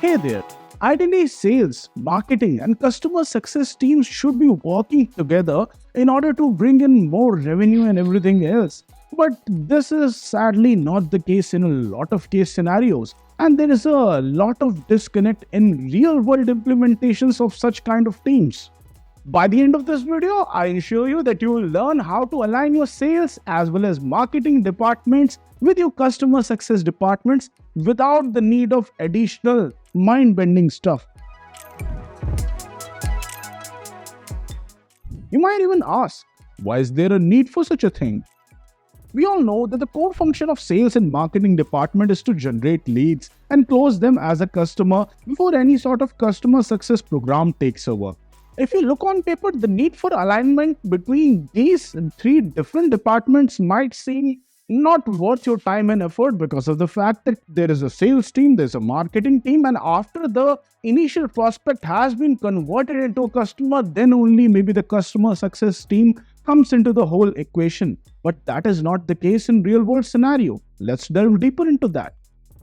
Hey there. Ideally, sales, marketing, and customer success teams should be working together in order to bring in more revenue and everything else. But this is sadly not the case in a lot of case scenarios. And there is a lot of disconnect in real world implementations of such kind of teams. By the end of this video, I assure you that you will learn how to align your sales as well as marketing departments with your customer success departments without the need of additional mind-bending stuff. You might even ask, why is there a need for such a thing? We all know that the core function of sales and marketing department is to generate leads and close them as a customer before any sort of customer success program takes over. If you look on paper, the need for alignment between these three different departments might seem not worth your time and effort because of the fact that there is a sales team, there's a marketing team, and after the initial prospect has been converted into a customer, then only maybe the customer success team comes into the whole equation. But that is not the case in real world scenario. Let's delve deeper into that.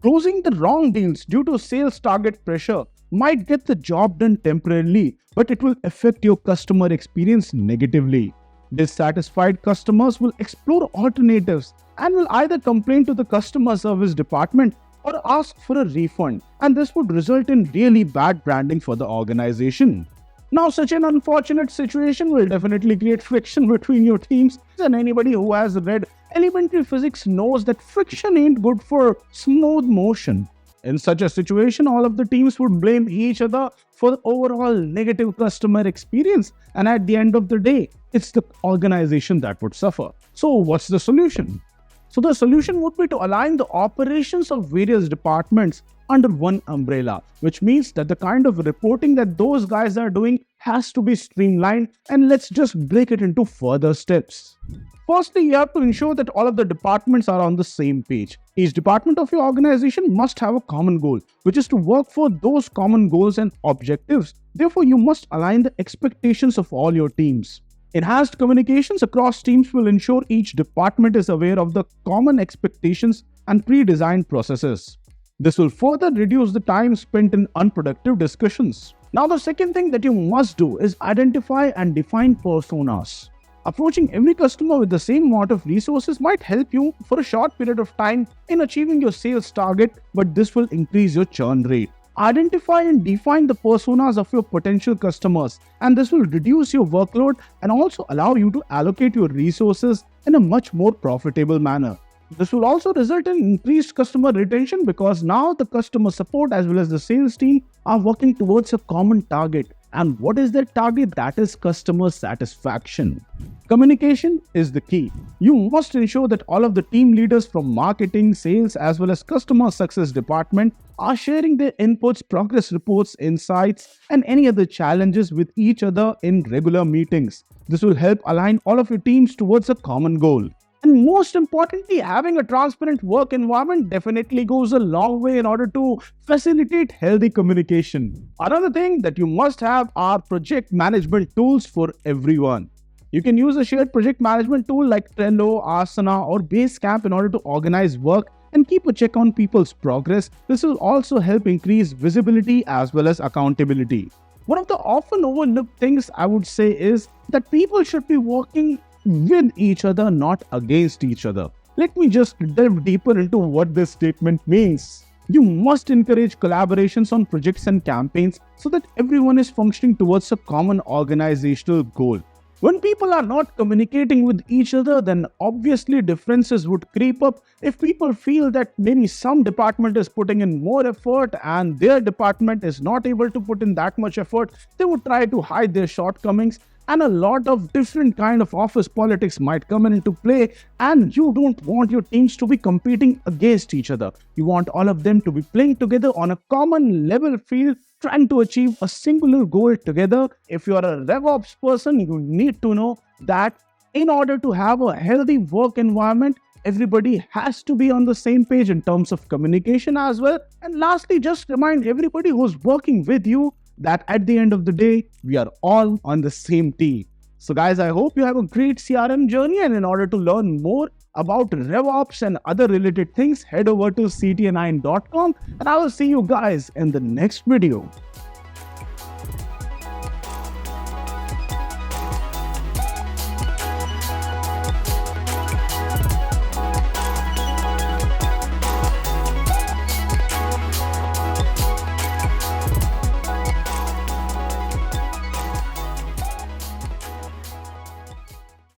Closing the wrong deals due to sales target pressure might get the job done temporarily, but it will affect your customer experience negatively. Dissatisfied customers will explore alternatives and will either complain to the customer service department or ask for a refund, and this would result in really bad branding for the organization. Now, such an unfortunate situation will definitely create friction between your teams, and anybody who has read elementary physics knows that friction ain't good for smooth motion. In such a situation, all of the teams would blame each other for the overall negative customer experience, and at the end of the day, it's the organization that would suffer. So, what's the solution? So, the solution would be to align the operations of various departments under one umbrella, which means that the kind of reporting that those guys are doing has to be streamlined, and let's just break it into further steps. Firstly, you have to ensure that all of the departments are on the same page. Each department of your organization must have a common goal, which is to work for those common goals and objectives. Therefore, you must align the expectations of all your teams. Enhanced communications across teams will ensure each department is aware of the common expectations and pre-designed processes. This will further reduce the time spent in unproductive discussions. Now, the second thing that you must do is identify and define personas. Approaching every customer with the same amount of resources might help you for a short period of time in achieving your sales target, but this will increase your churn rate. Identify and define the personas of your potential customers, and this will reduce your workload and also allow you to allocate your resources in a much more profitable manner. This will also result in increased customer retention because now the customer support as well as the sales team are working towards a common target. And what is that target? That is customer satisfaction. Communication is the key. You must ensure that all of the team leaders from marketing, sales, as well as customer success department are sharing their inputs, progress reports, insights, and any other challenges with each other in regular meetings. This will help align all of your teams towards a common goal. And most importantly, having a transparent work environment definitely goes a long way in order to facilitate healthy communication. Another thing that you must have are project management tools for everyone. You can use a shared project management tool like Trello, Asana, or Basecamp in order to organize work and keep a check on people's progress. This will also help increase visibility as well as accountability. One of the often overlooked things I would say is that people should be working with each other, not against each other. Let me just delve deeper into what this statement means. You must encourage collaborations on projects and campaigns so that everyone is functioning towards a common organizational goal. When people are not communicating with each other, then obviously differences would creep up. If people feel that maybe some department is putting in more effort and their department is not able to put in that much effort, they would try to hide their shortcomings, and a lot of different kind of office politics might come into play, and you don't want your teams to be competing against each other. You want all of them to be playing together on a common level field, trying to achieve a singular goal together. If you are a RevOps person, you need to know that in order to have a healthy work environment, everybody has to be on the same page in terms of communication as well. And lastly, just remind everybody who's working with you that at the end of the day, we are all on the same team. So guys, I hope you have a great CRM journey, and in order to learn more about RevOps and other related things, head over to ctn9.com and I will see you guys in the next video.